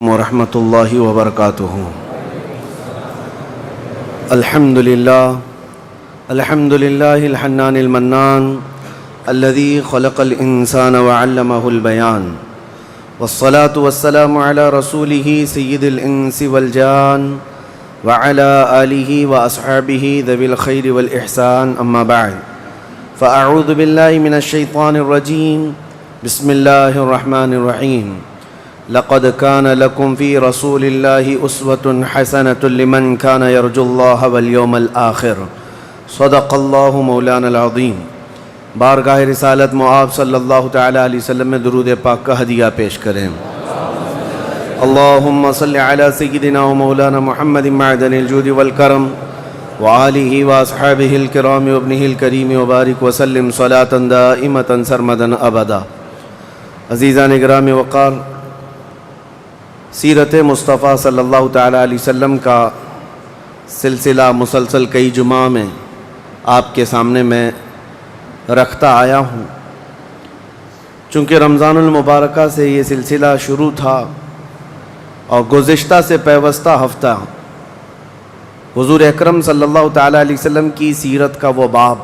ورحمۃ اللہ وبرکاتہ۔ الحمد للہ الحنان المنان الذي خلق الانسان وعلمه البيان، والصلاة والسلام على رسوله سید الانس والجان وعلى آلہ واصحابہ ذوی الخیر والاحسان، اما بعد فاعوذ باللہ من الشیطان الرجیم، بسم اللہ الرحمن الرحیم۔ لقد كان لكم في رسول الله أسوة حسنة لمن كان يرجو الله واليوم الآخر، صدق الله مولانا العظیم۔ بارگاہ رسالت معاب صلی اللہ تعالی علیہ وسلم میں درود پاک کا ہدیہ پیش کریں۔ اللہم صلی علی سیدنا و مولانا محمد معدن الجود والکرم وآلہ واصحابہ الکرام وابنہ الکریم وبارک وسلم صلاة دائمة سرمدا ابدا۔ عزیزان گرامی وقار، سیرت مصطفیٰ صلی اللہ تعالیٰ علیہ وسلم کا سلسلہ مسلسل کئی جمعہ میں آپ کے سامنے میں رکھتا آیا ہوں۔ چونکہ رمضان المبارکہ سے یہ سلسلہ شروع تھا اور گزشتہ سے پیوستہ ہفتہ حضور اکرم صلی اللہ تعالیٰ علیہ وسلم کی سیرت کا وہ باب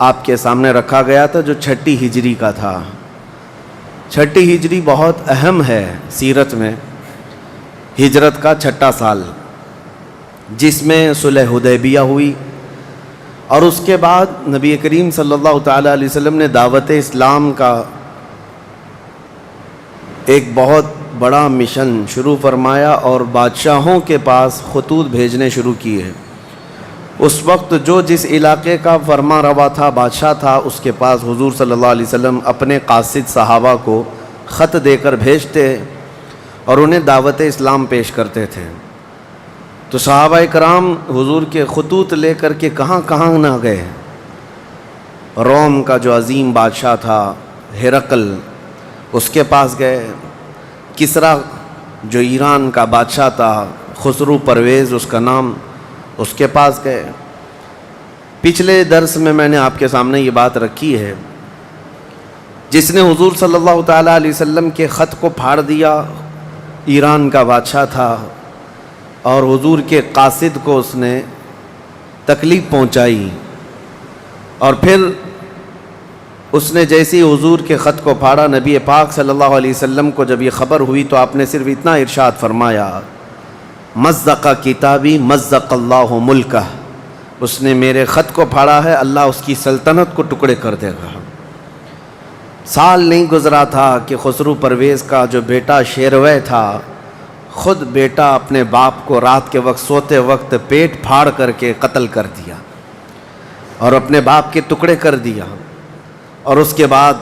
آپ کے سامنے رکھا گیا تھا جو چھٹی ہجری کا تھا۔ چھٹی ہجری بہت اہم ہے سیرت میں، ہجرت کا چھٹا سال جس میں صلح حدیبیہ ہوئی، اور اس کے بعد نبی کریم صلی اللہ تعالیٰ علیہ وسلم نے دعوت اسلام کا ایک بہت بڑا مشن شروع فرمایا اور بادشاہوں کے پاس خطوط بھیجنے شروع کیے۔ اس وقت جو جس علاقے کا فرما روا تھا، بادشاہ تھا، اس کے پاس حضور صلی اللہ علیہ وسلم اپنے قاصد صحابہ کو خط دے کر بھیجتے اور انہیں دعوت اسلام پیش کرتے تھے۔ تو صحابہ کرام حضور کے خطوط لے کر کے کہاں کہاں نہ گئے۔ روم کا جو عظیم بادشاہ تھا ہرقل، اس کے پاس گئے۔ کسریٰ جو ایران کا بادشاہ تھا، خسرو پرویز اس کا نام، اس کے پاس گئے۔ پچھلے درس میں نے آپ کے سامنے یہ بات رکھی ہے، جس نے حضور صلی اللہ تعالیٰ علیہ وسلم کے خط کو پھاڑ دیا ایران کا بادشاہ تھا، اور حضور کے قاصد کو اس نے تکلیف پہنچائی، اور پھر اس نے جیسے حضور کے خط کو پھاڑا، نبی پاک صلی اللہ علیہ وسلم کو جب یہ خبر ہوئی تو آپ نے صرف اتنا ارشاد فرمایا، مزق کتابی مزق اللہ ملکہ، اس نے میرے خط کو پھاڑا ہے، اللہ اس کی سلطنت کو ٹکڑے کر دے گا۔ سال نہیں گزرا تھا کہ خسرو پرویز کا جو بیٹا شیروے تھا، خود بیٹا اپنے باپ کو رات کے وقت سوتے وقت پیٹ پھاڑ کر کے قتل کر دیا اور اپنے باپ کے ٹکڑے کر دیا۔ اور اس کے بعد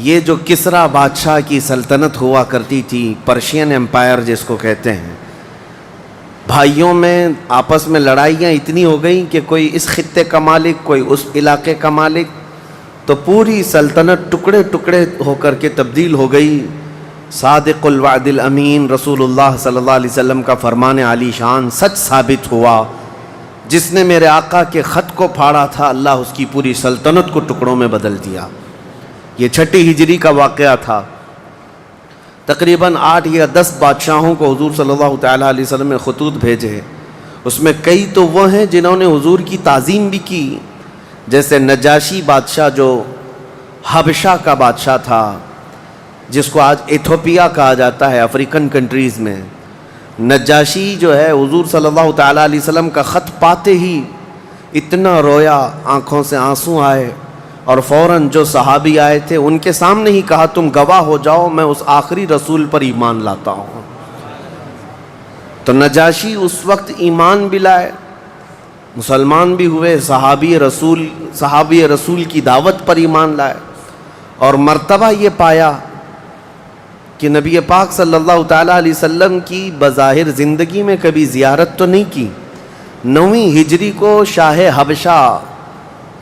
یہ جو کسریٰ بادشاہ کی سلطنت ہوا کرتی تھی، پرشین امپائر جس کو کہتے ہیں، بھائیوں میں آپس میں لڑائیاں اتنی ہو گئیں کہ کوئی اس خطے کا مالک، کوئی اس علاقے کا مالک، تو پوری سلطنت ٹکڑے ٹکڑے ہو کر کے تبدیل ہو گئی۔ صادق الوعد الامین رسول اللہ صلی اللہ علیہ وسلم کا فرمان عالی شان سچ ثابت ہوا، جس نے میرے آقا کے خط کو پھاڑا تھا، اللہ اس کی پوری سلطنت کو ٹکڑوں میں بدل دیا۔ یہ چھٹی ہجری کا واقعہ تھا۔ تقریباً 8 یا 10 بادشاہوں کو حضور صلی اللہ تعالیٰ علیہ وسلم نے خطوط بھیجے۔ اس میں کئی تو وہ ہیں جنہوں نے حضور کی تعظیم بھی کی، جیسے نجاشی بادشاہ جو حبشہ کا بادشاہ تھا، جس کو آج ایتھوپیا کہا جاتا ہے افریقن کنٹریز میں۔ نجاشی جو ہے حضور صلی اللہ تعالیٰ علیہ وسلم کا خط پاتے ہی اتنا رویا، آنکھوں سے آنسو آئے، اور فوراً جو صحابی آئے تھے ان کے سامنے ہی کہا، تم گواہ ہو جاؤ، میں اس آخری رسول پر ایمان لاتا ہوں۔ تو نجاشی اس وقت ایمان بھی لائے، مسلمان بھی ہوئے، صحابی رسول کی دعوت پر ایمان لائے، اور مرتبہ یہ پایا کہ نبی پاک صلی اللہ تعالیٰ علیہ وسلم کی بظاہر زندگی میں کبھی زیارت تو نہیں کی۔ 9ویں ہجری کو شاہ حبشہ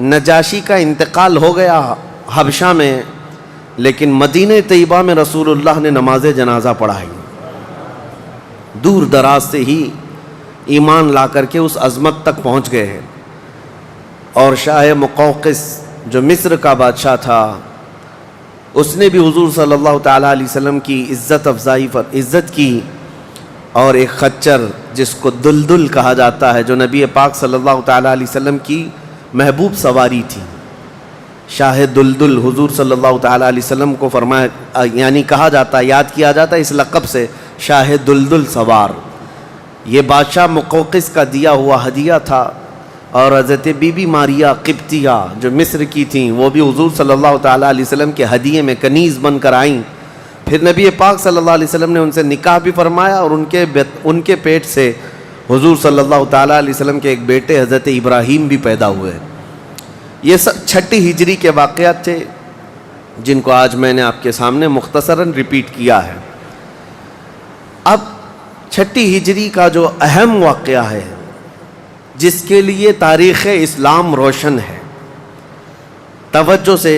نجاشی کا انتقال ہو گیا حبشہ میں، لیکن مدینہ طیبہ میں رسول اللہ نے نماز جنازہ پڑھائی۔ دور دراز سے ہی ایمان لا کر کے اس عظمت تک پہنچ گئے ہیں۔ اور شاہ مقوقس جو مصر کا بادشاہ تھا، اس نے بھی حضور صلی اللہ تعالیٰ علیہ وسلم کی عزت کی، اور ایک خچر جس کو دلدل کہا جاتا ہے، جو نبی پاک صلی اللہ تعالیٰ علیہ وسلم کی محبوب سواری تھی، شاہ دلدل، حضور صلی اللہ تعالیٰ علیہ وسلم کو فرمایا، یعنی کہا جاتا ہے، یاد کیا جاتا ہے اس لقب سے، شاہ دلدل سوار۔ یہ بادشاہ مقوقس کا دیا ہوا ہدیہ تھا، اور حضرت بی بی ماریا قبطیہ جو مصر کی تھیں، وہ بھی حضور صلی اللہ تعالیٰ علیہ وسلم کے ہدیے میں کنیز بن کر آئیں۔ پھر نبی پاک صلی اللہ علیہ وسلم نے ان سے نکاح بھی فرمایا، اور ان کے پیٹ سے حضور صلی اللہ تعالیٰ علیہ وسلم کے ایک بیٹے حضرت ابراہیم بھی پیدا ہوئے۔ یہ سب چھٹی ہجری کے واقعات تھے جن کو آج میں نے آپ کے سامنے مختصراً ریپیٹ کیا ہے۔ اب چھٹی ہجری کا جو اہم واقعہ ہے، جس کے لیے تاریخ اسلام روشن ہے، توجہ سے،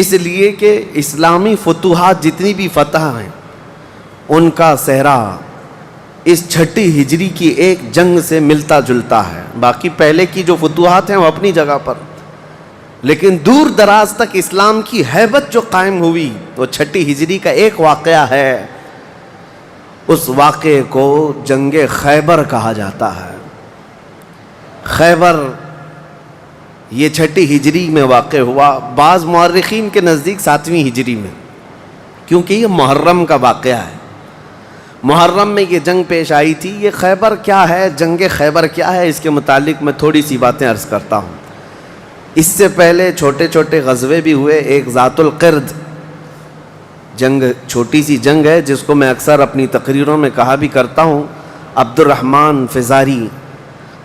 اس لیے کہ اسلامی فتوحات جتنی بھی فتح ہیں ان کا صحرا اس چھٹی ہجری کی ایک جنگ سے ملتا جلتا ہے۔ باقی پہلے کی جو فتوحات ہیں وہ اپنی جگہ پر، لیکن دور دراز تک اسلام کی ہیبت جو قائم ہوئی وہ چھٹی ہجری کا ایک واقعہ ہے۔ اس واقعے کو جنگ خیبر کہا جاتا ہے۔ خیبر یہ چھٹی ہجری میں واقع ہوا، بعض مورخین کے نزدیک 7ویں ہجری میں، کیونکہ یہ محرم کا واقعہ ہے۔ محرم میں یہ جنگ پیش آئی تھی۔ یہ خیبر کیا ہے، جنگ خیبر کیا ہے، اس کے متعلق میں تھوڑی سی باتیں عرض کرتا ہوں۔ اس سے پہلے چھوٹے چھوٹے غزوے بھی ہوئے۔ ایک ذات القرد جنگ، چھوٹی سی جنگ ہے جس کو میں اکثر اپنی تقریروں میں کہا بھی کرتا ہوں۔ عبد الرحمن فزاری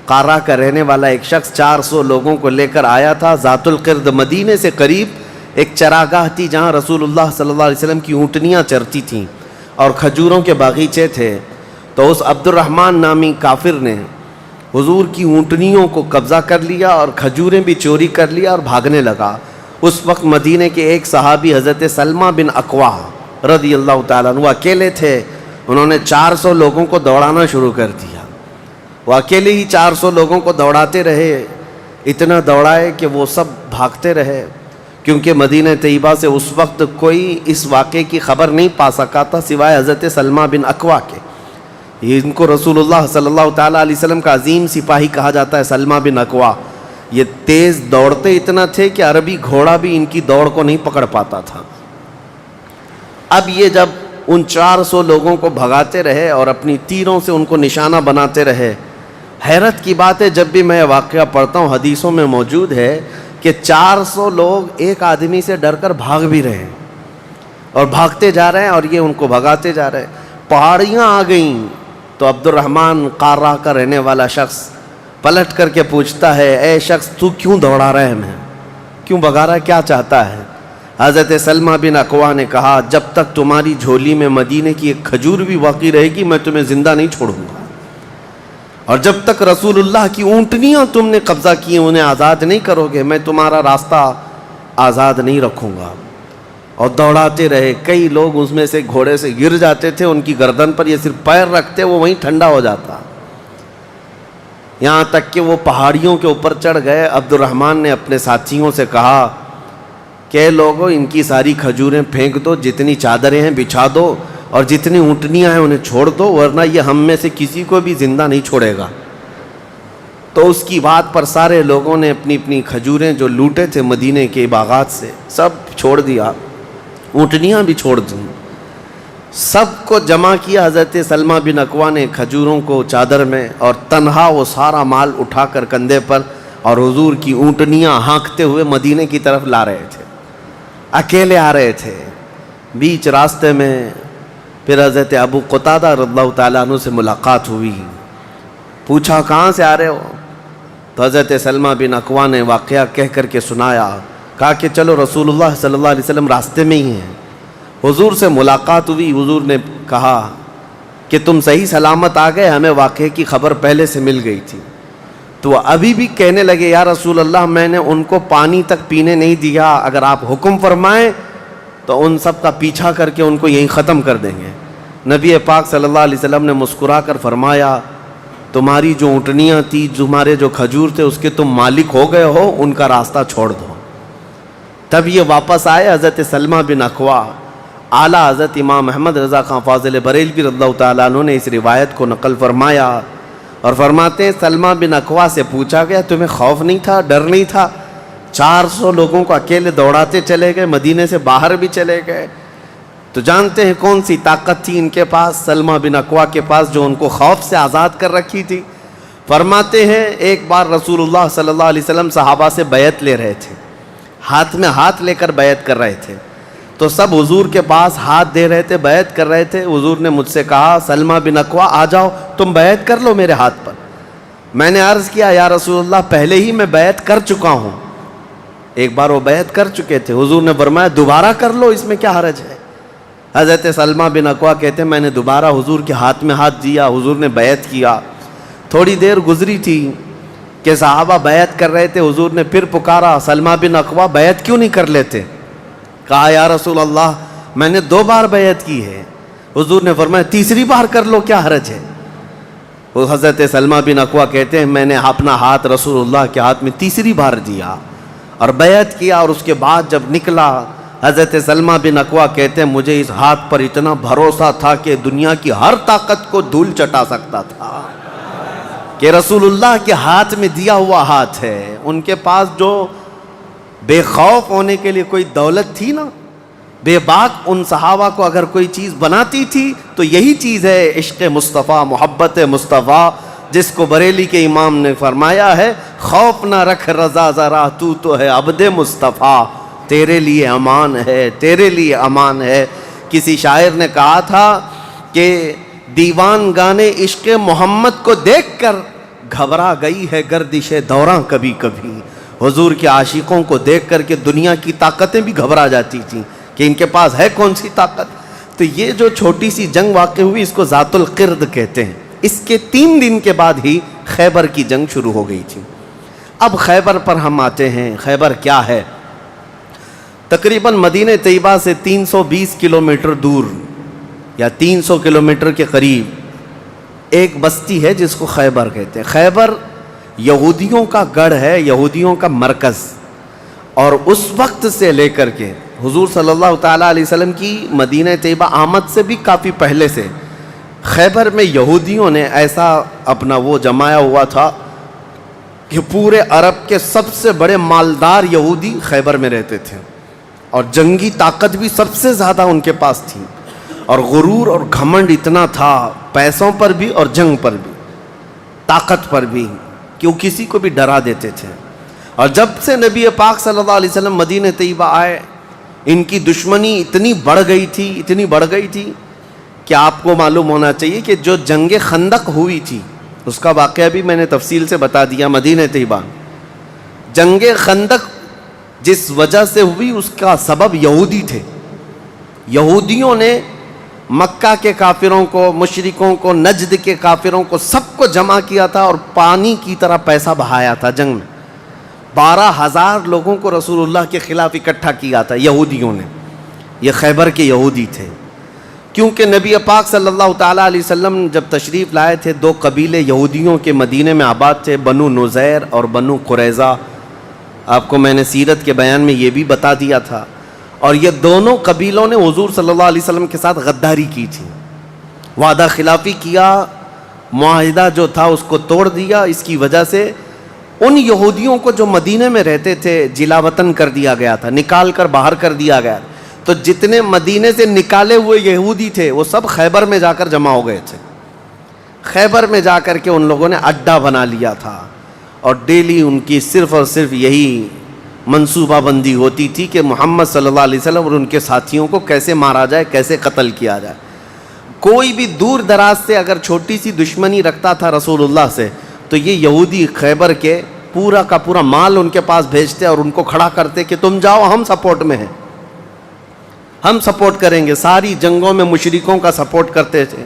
قارہ کا رہنے والا ایک شخص 400 لوگوں کو لے کر آیا تھا ذات القرد۔ مدینے سے قریب ایک چراگاہ تھی جہاں رسول اللہ صلی اللہ علیہ وسلم کی اونٹنیاں چرتی تھیں اور کھجوروں کے باغیچے تھے۔ تو اس عبد الرحمن نامی کافر نے حضور کی اونٹنیوں کو قبضہ کر لیا اور کھجوریں بھی چوری کر لیا اور بھاگنے لگا۔ اس وقت مدینے کے ایک صحابی حضرت سلمہ بن اکوا رضی اللہ تعالیٰ عنہ اکیلے تھے۔ انہوں نے 400 لوگوں کو دوڑانا شروع کر دیا۔ وہ اکیلے ہی 400 لوگوں کو دوڑاتے رہے، اتنا دوڑائے کہ وہ سب بھاگتے رہے، کیونکہ مدینہ طیبہ سے اس وقت کوئی اس واقعے کی خبر نہیں پا سکا تھا سوائے حضرت سلمہ بن اکوا کے۔ ان کو رسول اللہ صلی اللہ تعالیٰ علیہ وسلم کا عظیم سپاہی کہا جاتا ہے، سلمہ بن اکوا۔ یہ تیز دوڑتے اتنا تھے کہ عربی گھوڑا بھی ان کی دوڑ کو نہیں پکڑ پاتا تھا۔ اب یہ جب ان 400 لوگوں کو بھگاتے رہے اور اپنی تیروں سے ان کو نشانہ بناتے رہے، حیرت کی بات ہے، جب بھی میں واقعہ پڑھتا ہوں حدیثوں میں موجود ہے کہ 400 لوگ ایک آدمی سے ڈر کر بھاگ بھی رہے ہیں اور بھاگتے جا رہے ہیں، اور یہ ان کو بھگاتے جا رہے ہیں۔ پہاڑیاں آ گئیں تو عبد الرحمن قارہ کا رہنے والا شخص پلٹ کر کے پوچھتا ہے، اے شخص تو کیوں دوڑا رہا ہے، ہمیں کیوں بھگا رہا ہے، کیا چاہتا ہے؟ حضرت سلمہ بن اکوا نے کہا، جب تک تمہاری جھولی میں مدینے کی ایک کھجور بھی باقی رہے گی میں تمہیں زندہ نہیں چھوڑوں گا، اور جب تک رسول اللہ کی اونٹنیاں تم نے قبضہ کی انہیں آزاد نہیں کرو گے میں تمہارا راستہ آزاد نہیں رکھوں گا۔ اور دوڑاتے رہے۔ کئی لوگ اس میں سے گھوڑے سے گر جاتے تھے، ان کی گردن پر یہ صرف پیر رکھتے وہ وہیں ٹھنڈا ہو جاتا، یہاں تک کہ وہ پہاڑیوں کے اوپر چڑھ گئے۔ عبد الرحمن نے اپنے ساتھیوں سے کہا کہ لوگوں ان کی ساری کھجوریں پھینک دو، جتنی چادریں ہیں بچھا دو، اور جتنی اونٹنیاں ہیں انہیں چھوڑ دو، ورنہ یہ ہم میں سے کسی کو بھی زندہ نہیں چھوڑے گا۔ تو اس کی بات پر سارے لوگوں نے اپنی اپنی کھجوریں جو لوٹے تھے مدینے کے باغات سے سب چھوڑ دیا، اونٹنیاں بھی چھوڑ دیں، سب کو جمع کیا۔ حضرت سلمہ بن اکوا نے کھجوروں کو چادر میں، اور تنہا وہ سارا مال اٹھا کر کندھے پر، اور حضور کی اونٹنیاں ہانکتے ہوئے مدینے کی طرف لا رہے تھے، اکیلے آ رہے تھے۔ بیچ راستے میں پھر حضرت ابو قتادہ رضی اللہ تعالیٰ عنہ سے ملاقات ہوئی، پوچھا کہاں سے آ رہے ہو؟ تو حضرت سلمہ بن اکوا نے واقعہ کہہ کر کے سنایا، کہا کہ چلو رسول اللہ صلی اللہ علیہ وسلم راستے میں ہی ہیں۔ حضور سے ملاقات ہوئی، حضور نے کہا کہ تم صحیح سلامت آ گئے، ہمیں واقعے کی خبر پہلے سے مل گئی تھی۔ تو ابھی بھی کہنے لگے، یا رسول اللہ میں نے ان کو پانی تک پینے نہیں دیا، اگر آپ حکم فرمائیں تو ان سب کا پیچھا کر کے ان کو یہیں ختم کر دیں گے۔ نبی پاک صلی اللہ علیہ وسلم نے مسکرا کر فرمایا، تمہاری جو اونٹنیاں تھی، تمہارے جو کھجور تھے، اس کے تم مالک ہو گئے ہو، ان کا راستہ چھوڑ دو۔ تب یہ واپس آئے حضرت سلمہ بن اکوع. اعلیٰ حضرت امام احمد رضا خان فاضل بریلوی رضی اللہ تعالیٰ عنہ نے اس روایت کو نقل فرمایا اور فرماتے ہیں سلمہ بن اکوع سے پوچھا گیا تمہیں خوف نہیں تھا, ڈر نہیں تھا؟ 400 لوگوں کو اکیلے دوڑاتے چلے گئے, مدینے سے باہر بھی چلے گئے. تو جانتے ہیں کون سی طاقت تھی ان کے پاس, سلمہ بن اکوع کے پاس, جو ان کو خوف سے آزاد کر رکھی تھی. فرماتے ہیں ایک بار رسول اللہ صلی اللہ علیہ وسلم صحابہ سے بیعت لے رہے تھے, ہاتھ میں ہاتھ لے کر بیعت کر رہے تھے. تو سب حضور کے پاس ہاتھ دے رہے تھے, بیعت کر رہے تھے. حضور نے مجھ سے کہا سلمہ بن اکوع آ جاؤ, تم بیعت کر لو میرے ہاتھ پر. میں نے عرض کیا یا رسول اللہ پہلے ہی میں بیعت کر چکا ہوں. ایک بار وہ بیعت کر چکے تھے. حضور نے فرمایا دوبارہ کر لو, اس میں کیا حرج ہے؟ حضرت سلمہ بن اکوع کہتے ہیں میں نے دوبارہ حضور کے ہاتھ میں ہاتھ دیا, حضور نے بیعت کیا. تھوڑی دیر گزری تھی کہ صحابہ بیعت کر رہے تھے. حضور نے پھر پکارا سلمہ بن اکوع بیعت کیوں نہیں کر لیتے؟ کہا یا رسول اللہ میں نے 2 بار بیعت کی ہے. حضور نے فرمایا تیسری بار کر لو, کیا حرج ہے؟ وہ حضرت سلمہ بن اکوع کہتے ہیں میں نے اپنا ہاتھ رسول اللہ کے ہاتھ میں تیسری بار دیا اور بیعت کیا. اور اس کے بعد جب نکلا حضرت سلمہ بن اکوع کہتے ہیں مجھے اس ہاتھ پر اتنا بھروسہ تھا کہ دنیا کی ہر طاقت کو دھول چٹا سکتا تھا, کہ رسول اللہ کے ہاتھ میں دیا ہوا ہاتھ ہے. ان کے پاس جو بے خوف ہونے کے لیے کوئی دولت تھی نا, بے باک ان صحابہ کو اگر کوئی چیز بناتی تھی تو یہی چیز ہے عشق مصطفیٰ, محبت مصطفیٰ, جس کو بریلی کے امام نے فرمایا ہے خوف نہ رکھ رضا ذرا تو ہے عبد مصطفیٰ, تیرے لیے امان ہے, تیرے لیے امان ہے. کسی شاعر نے کہا تھا کہ دیوان گانے عشق محمد کو دیکھ کر گھبرا گئی ہے گردش دوراں کبھی کبھی. حضور کے عاشقوں کو دیکھ کر کے دنیا کی طاقتیں بھی گھبرا جاتی تھیں کہ ان کے پاس ہے کون سی طاقت. تو یہ جو چھوٹی سی جنگ واقع ہوئی اس کو ذات القرد کہتے ہیں. اس کے 3 دن کے بعد ہی خیبر کی جنگ شروع ہو گئی تھی. اب خیبر پر ہم آتے ہیں. خیبر کیا ہے؟ تقریباً مدینہ طیبہ سے 320 کلومیٹر دور یا 300 کلومیٹر کے قریب ایک بستی ہے جس کو خیبر کہتے ہیں. خیبر یہودیوں کا گڑھ ہے, یہودیوں کا مرکز. اور اس وقت سے لے کر کے حضور صلی اللہ تعالیٰ علیہ وسلم کی مدینہ طیبہ آمد سے بھی کافی پہلے سے خیبر میں یہودیوں نے ایسا اپنا وہ جمایا ہوا تھا کہ پورے عرب کے سب سے بڑے مالدار یہودی خیبر میں رہتے تھے, اور جنگی طاقت بھی سب سے زیادہ ان کے پاس تھی, اور غرور اور گھمنڈ اتنا تھا, پیسوں پر بھی اور جنگ پر بھی, طاقت پر بھی, کہ وہ کسی کو بھی ڈرا دیتے تھے. اور جب سے نبی پاک صلی اللہ علیہ وسلم مدینہ طیبہ آئے ان کی دشمنی اتنی بڑھ گئی تھی کہ آپ کو معلوم ہونا چاہیے کہ جو جنگ خندق ہوئی تھی اس کا واقعہ بھی میں نے تفصیل سے بتا دیا. مدینہ طیبہ جنگ خندق جس وجہ سے ہوئی اس کا سبب یہودی تھے. یہودیوں نے مکہ کے کافروں کو, مشرکوں کو, نجد کے کافروں کو سب کو جمع کیا تھا اور پانی کی طرح پیسہ بہایا تھا. جنگ میں 12,000 لوگوں کو رسول اللہ کے خلاف اکٹھا کیا تھا یہودیوں نے. یہ خیبر کے یہودی تھے, کیونکہ نبی پاک صلی اللہ تعالیٰ علیہ وسلم جب تشریف لائے تھے 2 قبیلے یہودیوں کے مدینے میں آباد تھے, بنو نذیر اور بنو قریظہ. آپ کو میں نے سیرت کے بیان میں یہ بھی بتا دیا تھا. اور یہ دونوں قبیلوں نے حضور صلی اللہ علیہ وسلم کے ساتھ غداری کی تھی, وعدہ خلافی کیا, معاہدہ جو تھا اس کو توڑ دیا. اس کی وجہ سے ان یہودیوں کو جو مدینے میں رہتے تھے جلا وطن کر دیا گیا تھا, نکال کر باہر کر دیا گیا. تو جتنے مدینے سے نکالے ہوئے یہودی تھے وہ سب خیبر میں جا کر جمع ہو گئے تھے. خیبر میں جا کر کے ان لوگوں نے اڈا بنا لیا تھا, اور ڈیلی ان کی صرف اور صرف یہی منصوبہ بندی ہوتی تھی کہ محمد صلی اللہ علیہ وسلم اور ان کے ساتھیوں کو کیسے مارا جائے, کیسے قتل کیا جائے. کوئی بھی دور دراز سے اگر چھوٹی سی دشمنی رکھتا تھا رسول اللہ سے تو یہ یہودی خیبر کے پورا کا پورا مال ان کے پاس بھیجتے اور ان کو کھڑا کرتے کہ تم جاؤ, ہم سپورٹ میں ہیں, ہم سپورٹ کریں گے. ساری جنگوں میں مشرکوں کا سپورٹ کرتے تھے.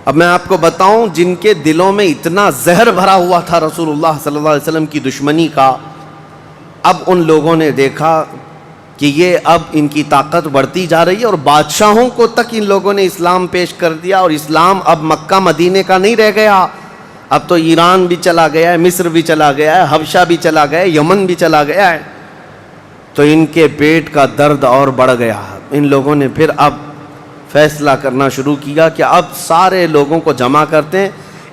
اب میں آپ کو بتاؤں جن کے دلوں میں اتنا زہر بھرا ہوا تھا رسول اللہ صلی اللہ علیہ وسلم کی دشمنی کا, اب ان لوگوں نے دیکھا کہ یہ اب ان کی طاقت بڑھتی جا رہی ہے, اور بادشاہوں کو تک ان لوگوں نے اسلام پیش کر دیا. اور اسلام اب مکہ مدینے کا نہیں رہ گیا, اب تو ایران بھی چلا گیا ہے, مصر بھی چلا گیا ہے, حبشہ بھی چلا گیا ہے, یمن بھی چلا گیا ہے. تو ان کے پیٹ کا درد اور بڑھ گیا. ان لوگوں نے پھر اب فیصلہ کرنا شروع کیا کہ اب سارے لوگوں کو جمع کرتے ہیں.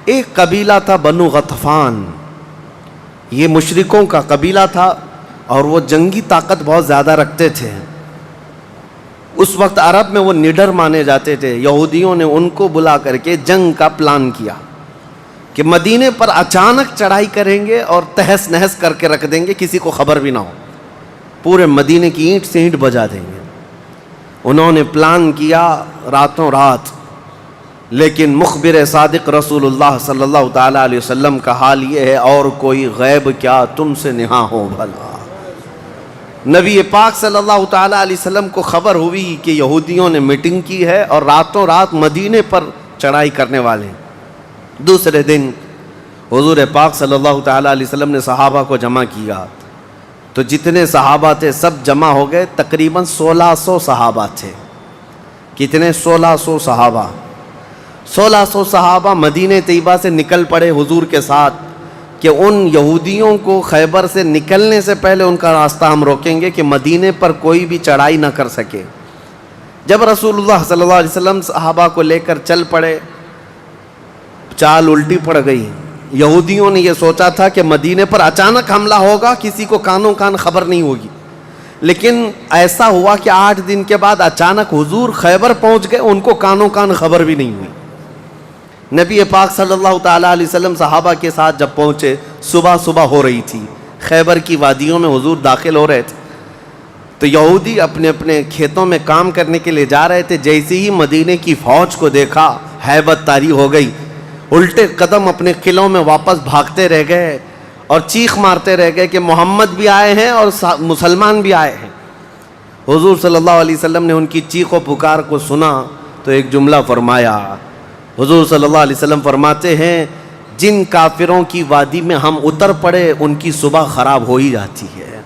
ایک قبیلہ تھا بنو غطفان، یہ مشرکوں کا قبیلہ تھا اور وہ جنگی طاقت بہت زیادہ رکھتے تھے. اس وقت عرب میں وہ نڈر مانے جاتے تھے. یہودیوں نے ان کو بلا کر کے جنگ کا پلان کیا کہ مدینے پر اچانک چڑھائی کریں گے اور تہس نہس کر کے رکھ دیں گے، کسی کو خبر بھی نہ ہو، پورے مدینے کی اینٹ سے اینٹ بجا دیں گے. انہوں نے پلان کیا راتوں رات، لیکن مخبر صادق رسول اللہ صلی اللہ تعالیٰ علیہ وسلم کا حال یہ ہے، اور کوئی غیب کیا تم سے نہاں ہو بھلا. نبی پاک صلی اللہ تعالیٰ علیہ وسلم کو خبر ہوئی کہ یہودیوں نے میٹنگ کی ہے اور راتوں رات مدینے پر چڑھائی کرنے والے ہیں. دوسرے دن حضور پاک صلی اللہ تعالیٰ علیہ وسلم نے صحابہ کو جمع کیا، تو جتنے صحابہ تھے سب جمع ہو گئے. تقریباً 1600 صحابہ تھے. کتنے؟ 1600 صحابہ. 1600 صحابہ مدینہ طیبہ سے نکل پڑے حضور کے ساتھ کہ ان یہودیوں کو خیبر سے نکلنے سے پہلے ان کا راستہ ہم روکیں گے کہ مدینے پر کوئی بھی چڑھائی نہ کر سکے. جب رسول اللہ صلی اللہ علیہ وسلم صحابہ کو لے کر چل پڑے، چال الٹی پڑ گئی. یہودیوں نے یہ سوچا تھا کہ مدینے پر اچانک حملہ ہوگا، کسی کو کانوں کان خبر نہیں ہوگی، لیکن ایسا ہوا کہ 8 دن کے بعد اچانک حضور خیبر پہنچ گئے، ان کو کانوں کان خبر بھی نہیں ہوئی. نبی پاک صلی اللہ تعالیٰ علیہ وسلم صحابہ کے ساتھ جب پہنچے، صبح ہو رہی تھی، خیبر کی وادیوں میں حضور داخل ہو رہے تھے. تو یہودی اپنے اپنے کھیتوں میں کام کرنے کے لیے جا رہے تھے. جیسے ہی مدینے کی فوج کو دیکھا، ہیبت طاری ہو گئی، الٹے قدم اپنے قلعوں میں واپس بھاگتے رہ گئے اور چیخ مارتے رہ گئے کہ محمد بھی آئے ہیں اور مسلمان بھی آئے ہیں. حضور صلی اللہ علیہ وسلم نے ان کی چیخ و پکار کو سنا تو ایک جملہ فرمایا. حضور صلی اللہ علیہ وسلم فرماتے ہیں، جن کافروں کی وادی میں ہم اتر پڑے ان کی صبح خراب ہو ہی جاتی ہے،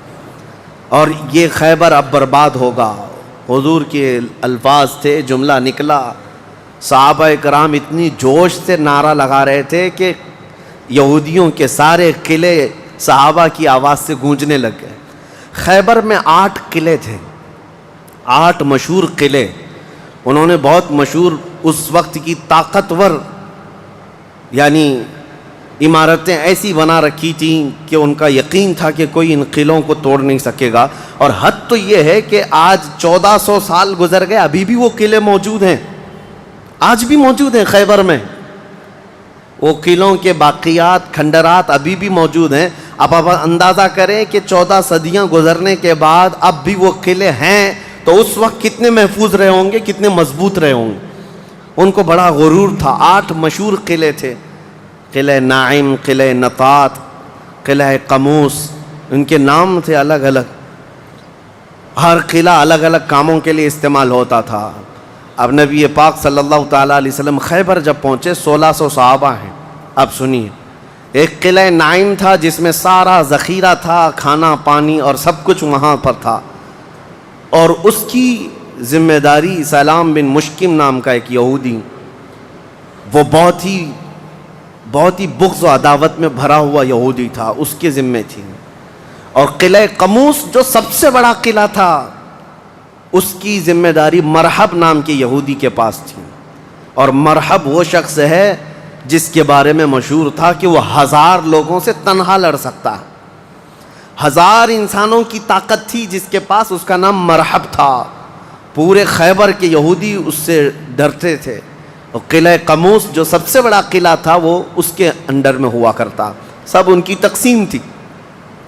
اور یہ خیبر اب برباد ہوگا. حضور کے الفاظ تھے، جملہ نکلا. صحابہ کرام اتنی جوش سے نعرہ لگا رہے تھے کہ یہودیوں کے سارے قلعے صحابہ کی آواز سے گونجنے لگ گئے. خیبر میں 8 قلعے تھے، 8 مشہور قلعے. انہوں نے بہت مشہور اس وقت کی طاقتور یعنی عمارتیں ایسی بنا رکھی تھیں کہ ان کا یقین تھا کہ کوئی ان قلعوں کو توڑ نہیں سکے گا. اور حد تو یہ ہے کہ آج 1400 سال گزر گئے، ابھی بھی وہ قلعے موجود ہیں، آج بھی موجود ہیں خیبر میں. وہ قلعوں کے باقیات، کھنڈرات ابھی بھی موجود ہیں. اب آپ اندازہ کریں کہ 14 صدیاں گزرنے کے بعد اب بھی وہ قلعے ہیں، تو اس وقت کتنے محفوظ رہے ہوں گے، کتنے مضبوط رہے ہوں گے. ان کو بڑا غرور تھا. 8 مشہور قلعے تھے، قلعہ نائم، قلعہ نطات، قلعہ قموس. ان کے نام تھے الگ الگ، ہر قلعہ الگ الگ کاموں کے لیے استعمال ہوتا تھا. اب نبی پاک صلی اللہ تعالیٰ علیہ وسلم خیبر جب پہنچے، 1600 صحابہ ہیں. اب سنیے، ایک قلعہ نائم تھا جس میں سارا ذخیرہ تھا، کھانا پانی اور سب کچھ وہاں پر تھا، اور اس کی ذمہ داری سلام بن مشکم نام کا ایک یہودی، وہ بہت ہی بغض و عداوت میں بھرا ہوا یہودی تھا، اس کے ذمہ تھی. اور قلعہ قموس جو سب سے بڑا قلعہ تھا، اس کی ذمہ داری مرحب نام کے یہودی کے پاس تھی. اور مرحب وہ شخص ہے جس کے بارے میں مشہور تھا کہ وہ 1000 لوگوں سے تنہا لڑ سکتا ہے. 1000 انسانوں کی طاقت تھی جس کے پاس، اس کا نام مرحب تھا. پورے خیبر کے یہودی اس سے ڈرتے تھے. اور قلعہ قموس جو سب سے بڑا قلعہ تھا وہ اس کے انڈر میں ہوا کرتا، سب ان کی تقسیم تھی.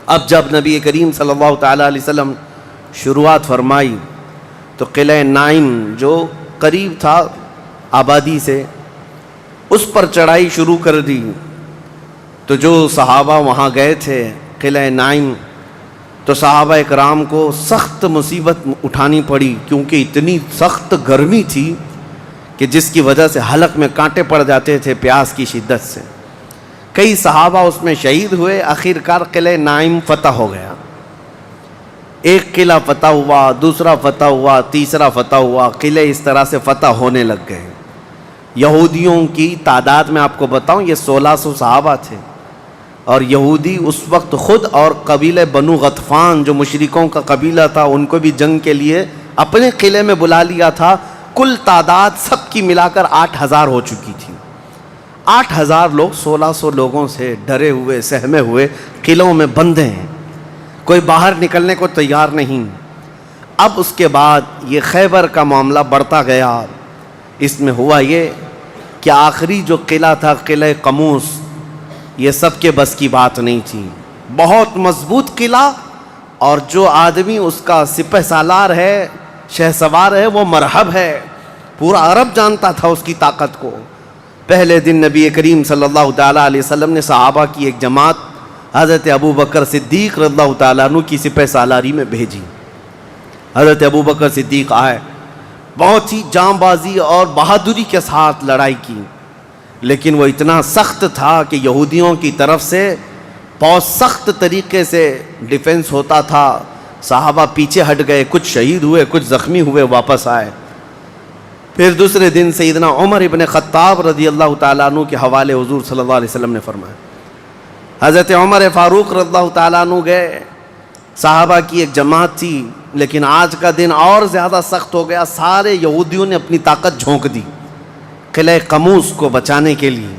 اب جب نبی کریم صلی اللہ تعالیٰ علیہ وسلم شروعات فرمائی تو قلعہ نائم جو قریب تھا آبادی سے، اس پر چڑھائی شروع کر دی. تو جو صحابہ وہاں گئے تھے قلعہ نائم، تو صحابہ اکرام کو سخت مصیبت اٹھانی پڑی، کیونکہ اتنی سخت گرمی تھی کہ جس کی وجہ سے حلق میں کانٹے پڑ جاتے تھے پیاس کی شدت سے. کئی صحابہ اس میں شہید ہوئے. آخر کار قلعہ نائم فتح ہو گیا. ایک قلعہ فتح ہوا، دوسرا فتح ہوا، تیسرا فتح ہوا. قلعے اس طرح سے فتح ہونے لگ گئے. یہودیوں کی تعداد میں آپ کو بتاؤں، یہ 1600 صحابہ تھے. اور یہودی اس وقت خود اور قبیلہ بنو غطفان جو مشرکوں کا قبیلہ تھا ان کو بھی جنگ کے لیے اپنے قلعے میں بلا لیا تھا. کل تعداد سب کی ملا کر 8,000 ہو چکی تھی. 8,000 لوگ 1,600 لوگوں سے ڈرے ہوئے سہمے ہوئے قلعوں میں بندے ہیں, کوئی باہر نکلنے کو تیار نہیں. اب اس کے بعد یہ خیبر کا معاملہ بڑھتا گیا. اس میں ہوا یہ کہ آخری جو قلعہ تھا قلعہ قموس, یہ سب کے بس کی بات نہیں تھی. بہت مضبوط قلعہ, اور جو آدمی اس کا سپہ سالار ہے, شہ سوار ہے, وہ مرحب ہے. پورا عرب جانتا تھا اس کی طاقت کو. پہلے دن نبی کریم صلی اللہ تعالیٰ علیہ وسلم نے صحابہ کی ایک جماعت حضرت ابو بکر صدیق رضی اللہ تعالیٰ عنہ کی سپہ سالاری میں بھیجی. حضرت ابو بکر صدیق آئے, بہت ہی جام بازی اور بہادری کے ساتھ لڑائی کی, لیکن وہ اتنا سخت تھا کہ یہودیوں کی طرف سے بہت سخت طریقے سے ڈیفنس ہوتا تھا. صحابہ پیچھے ہٹ گئے, کچھ شہید ہوئے, کچھ زخمی ہوئے, واپس آئے. پھر دوسرے دن سیدنا عمر ابن خطاب رضی اللہ تعالیٰ عنہ کے حوالے حضور صلی اللہ علیہ وسلم نے فرمایا. حضرت عمر فاروق رضی اللہ تعالیٰ عنہ گئے, صحابہ کی ایک جماعت تھی, لیکن آج کا دن اور زیادہ سخت ہو گیا. سارے یہودیوں نے اپنی طاقت جھونک دی قلعہ قموس کو بچانے کے لیے.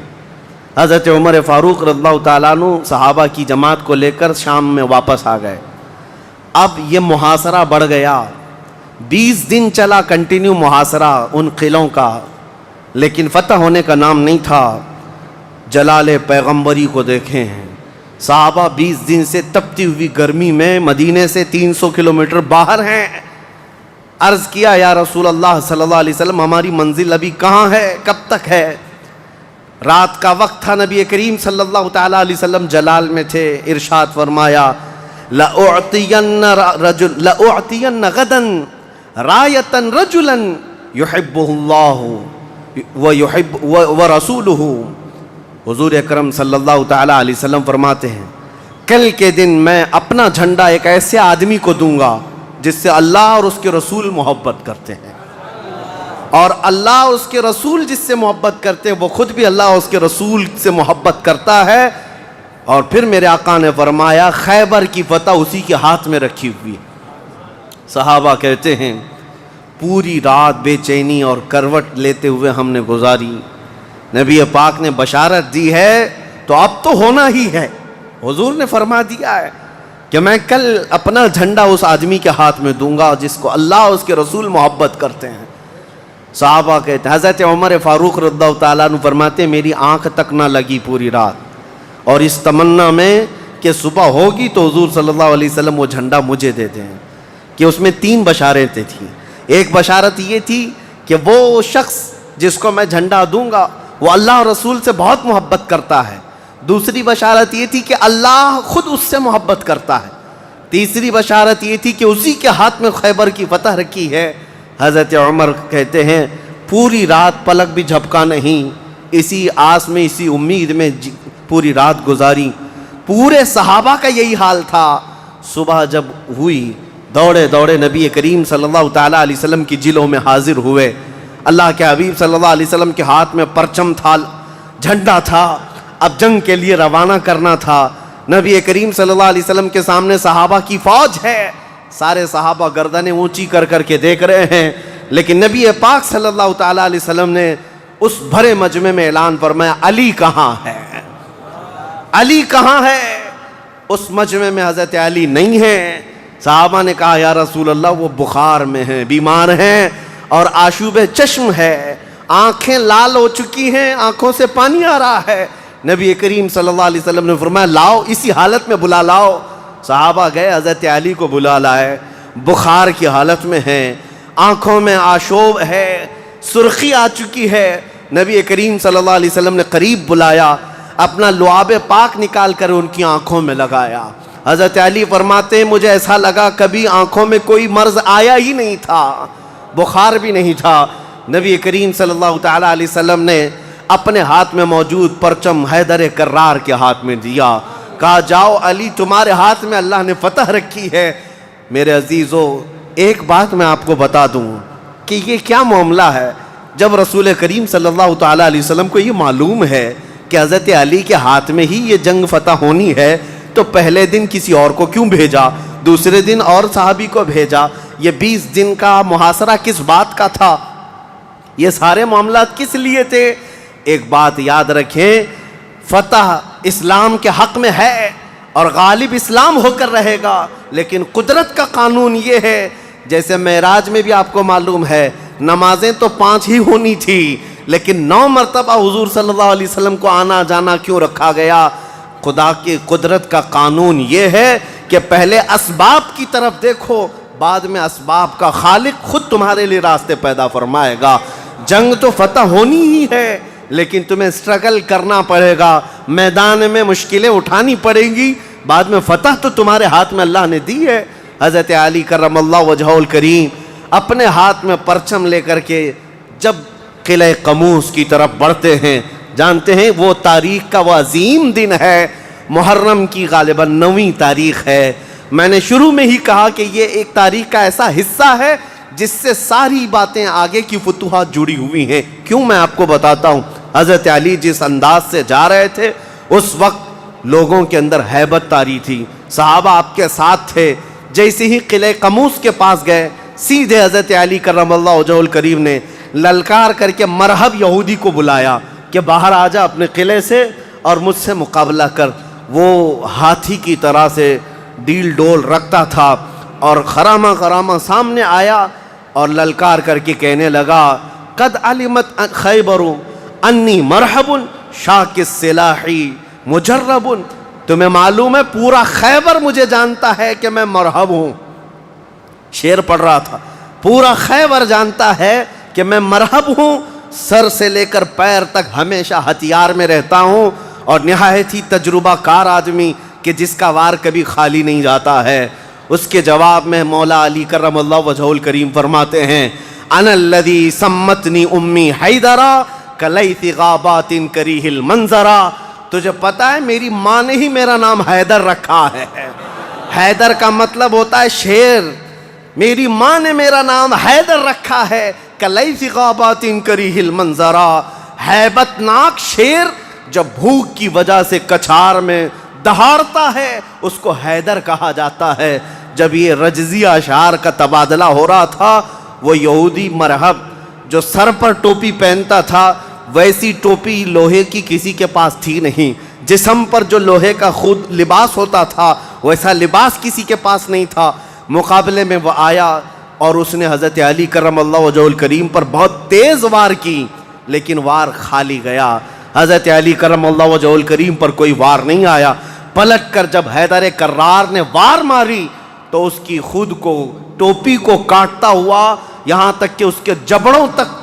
حضرت عمر فاروق رضی اللہ تعالیٰ عنہ صحابہ کی جماعت کو لے کر شام میں واپس آ گئے. اب یہ محاصرہ بڑھ گیا, 20 دن چلا کنٹینیو محاصرہ ان قلعوں کا, لیکن فتح ہونے کا نام نہیں تھا. جلال پیغمبری کو دیکھیں ہیں, صحابہ 20 دن سے تپتی ہوئی گرمی میں مدینے سے 300 کلومیٹر باہر ہیں. عرض کیا یا رسول اللہ صلی اللہ علیہ وسلم, ہماری منزل ابھی کہاں ہے, کب تک ہے؟ رات کا وقت تھا, نبی کریم صلی اللہ تعالیٰ علیہ وسلم جلال میں تھے. ارشاد فرمایا لَأُعْتِيَنَّ غَدًا رَایَةً رَجُلًا يُحِبُّهُ اللَّهُ وَرَسُولُهُ. حضور اکرم صلی اللہ تعالیٰ علیہ وسلم فرماتے ہیں, کل کے دن میں اپنا جھنڈا ایک ایسے آدمی کو دوں گا جس سے اللہ اور اس کے رسول محبت کرتے ہیں, اور اللہ اور اس کے رسول جس سے محبت کرتے ہیں وہ خود بھی اللہ اور اس کے رسول سے محبت کرتا ہے. اور پھر میرے آقا نے فرمایا خیبر کی فتح اسی کے ہاتھ میں رکھی ہوئی. صحابہ کہتے ہیں پوری رات بے چینی اور کروٹ لیتے ہوئے ہم نے گزاری. نبی پاک نے بشارت دی ہے تو اب تو ہونا ہی ہے. حضور نے فرما دیا ہے کہ میں کل اپنا جھنڈا اس آدمی کے ہاتھ میں دوں گا جس کو اللہ اور اس کے رسول محبت کرتے ہیں. صحابہ کہتے ہیں, حضرت عمر فاروق رضی اللہ تعالیٰ عنہ فرماتے ہیں میری آنکھ تک نہ لگی پوری رات, اور اس تمنا میں کہ صبح ہوگی تو حضور صلی اللہ علیہ وسلم وہ جھنڈا مجھے دے دیں. کہ اس میں 3 بشارتیں تھیں. ایک بشارت یہ تھی کہ وہ شخص جس کو میں جھنڈا دوں گا وہ اللہ اور رسول سے بہت محبت کرتا ہے. دوسری بشارت یہ تھی کہ اللہ خود اس سے محبت کرتا ہے. تیسری بشارت یہ تھی کہ اسی کے ہاتھ میں خیبر کی فتح رکھی ہے. حضرت عمر کہتے ہیں پوری رات پلک بھی جھپکا نہیں, اسی آس میں اسی امید میں پوری رات گزاری. پورے صحابہ کا یہی حال تھا. صبح جب ہوئی دوڑے دوڑے نبی کریم صلی اللہ تعالیٰ علیہ وسلم کی جلوں میں حاضر ہوئے. اللہ کے حبیب صلی اللہ علیہ وسلم کے ہاتھ میں پرچم تھا, جھنڈا تھا, اب جنگ کے لیے روانہ کرنا تھا. نبی کریم صلی اللہ علیہ وسلم کے سامنے صحابہ کی فوج ہے. سارے صحابہ گردنیں اونچی کر کر کے دیکھ رہے ہیں, لیکن نبی پاک صلی اللہ تعالیٰ علیہ وسلم نے اس بھرے مجمع میں اعلان فرمایا علی کہاں ہے, علی کہاں ہے. اس مجمع میں حضرت علی نہیں ہیں. صحابہ نے کہا یا رسول اللہ وہ بخار میں ہیں, بیمار ہیں اور آشوب چشم ہے, آنکھیں لال ہو چکی ہیں, آنکھوں سے پانی آ رہا ہے. نبی کریم صلی اللہ علیہ وسلم نے فرمایا لاؤ, اسی حالت میں بلا لاؤ. صحابہ گئے, حضرت علی کو بلا لائے. بخار کی حالت میں ہیں, آنکھوں میں آشوب ہے, سرخی آ چکی ہے. نبی کریم صلی اللہ علیہ وسلم نے قریب بلایا, اپنا لعاب پاک نکال کر ان کی آنکھوں میں لگایا. حضرت علی فرماتے ہیں مجھے ایسا لگا کبھی آنکھوں میں کوئی مرض آیا ہی نہیں تھا, بخار بھی نہیں تھا. نبی کریم صلی اللہ تعالیٰ علیہ وسلم نے اپنے ہاتھ میں موجود پرچم حیدر کرار کے ہاتھ میں دیا, کہا جاؤ علی تمہارے ہاتھ میں اللہ نے فتح رکھی ہے. میرے عزیزو ایک بات میں آپ کو بتا دوں کہ یہ کیا معاملہ ہے. جب رسول کریم صلی اللہ تعالیٰ علیہ وسلم کو یہ معلوم ہے کہ حضرت علی کے ہاتھ میں ہی یہ جنگ فتح ہونی ہے تو پہلے دن کسی اور کو کیوں بھیجا، دوسرے دن اور صحابی کو بھیجا، یہ 20 دن کا محاصرہ کس بات کا تھا، یہ سارے معاملات کس لیے تھے؟ ایک بات یاد رکھیں، فتح اسلام کے حق میں ہے اور غالب اسلام ہو کر رہے گا، لیکن قدرت کا قانون یہ ہے، جیسے معراج میں بھی آپ کو معلوم ہے نمازیں تو 5 ہی ہونی تھی، لیکن 9 مرتبہ حضور صلی اللہ علیہ وسلم کو آنا جانا کیوں رکھا گیا؟ خدا کی قدرت کا قانون یہ ہے کہ پہلے اسباب کی طرف دیکھو، بعد میں اسباب کا خالق خود تمہارے لیے راستے پیدا فرمائے گا۔ جنگ تو فتح ہونی ہی ہے، لیکن تمہیں اسٹرگل کرنا پڑے گا، میدان میں مشکلیں اٹھانی پڑیں گی، بعد میں فتح تو تمہارے ہاتھ میں اللہ نے دی ہے۔ حضرت علی کرم اللہ وجہہ الکریم اپنے ہاتھ میں پرچم لے کر کے جب قلعہ قموس کی طرف بڑھتے ہیں، جانتے ہیں وہ تاریخ کا وہ عظیم دن ہے، محرم کی غالباً 9ویں تاریخ ہے۔ میں نے شروع میں ہی کہا کہ یہ ایک تاریخ کا ایسا حصہ ہے جس سے ساری باتیں آگے کی فتوحات جڑی ہوئی ہیں۔ کیوں میں آپ کو بتاتا ہوں، حضرت علی جس انداز سے جا رہے تھے اس وقت لوگوں کے اندر ہیبت طاری تھی، صحابہ آپ کے ساتھ تھے۔ جیسے ہی قلعہ قموس کے پاس گئے، سیدھے حضرت علی کرم اللہ وجہہ الکریم نے للکار کر کے مرحب یہودی کو بلایا کہ باہر آ جا اپنے قلعے سے اور مجھ سے مقابلہ کر۔ وہ ہاتھی کی طرح سے ڈیل ڈول رکھتا تھا اور خرامہ خرامہ سامنے آیا اور للکار کر کے کہنے لگا، قد علمت خیبر انی مرحب شاک السلاحی مجرب، تمہیں معلوم ہے پورا خیبر مجھے جانتا ہے کہ میں مرحب ہوں۔ شعر پڑھ رہا تھا، پورا خیبر جانتا ہے کہ میں مرحب ہوں، سر سے لے کر پیر تک ہمیشہ ہتھیار میں رہتا ہوں، اور نہایت ہی تجربہ کار آدمی کہ جس کا وار کبھی خالی نہیں جاتا ہے۔ اس کے جواب میں مولا علی کرم اللہ وجہہ الکریم فرماتے ہیں، انا الذی سمتنی امی حیدرا کلیث غابات کریہ المنظرا، تجھے پتا ہے میری ماں نے ہی میرا نام حیدر رکھا ہے۔ حیدر کا مطلب ہوتا ہے شیر، میری ماں نے میرا نام حیدر رکھا ہے، کلیث غابات کریہ المنظرا، ہیبت ناک شیر جب بھوک کی وجہ سے کچھار میں دہاڑتا ہے اس کو حیدر کہا جاتا ہے۔ جب یہ رجزیہ اشعار کا تبادلہ ہو رہا تھا، وہ یہودی مرحب جو سر پر ٹوپی پہنتا تھا، ویسی ٹوپی لوہے کی کسی کے پاس تھی نہیں، جسم پر جو لوہے کا خود لباس ہوتا تھا ویسا لباس کسی کے پاس نہیں تھا۔ مقابلے میں وہ آیا اور اس نے حضرت علی کرم اللہ وجہہ الکریم پر بہت تیز وار کی، لیکن وار خالی گیا۔ حضرت علی کرم اللہ وجہہ الکریم پر کوئی وار نہیں آیا۔ پلٹ کر جب حیدر کرار نے وار ماری تو اس کی خود کو ٹوپی کو کاٹتا ہوا یہاں تک کہ اس کے جبڑوں تک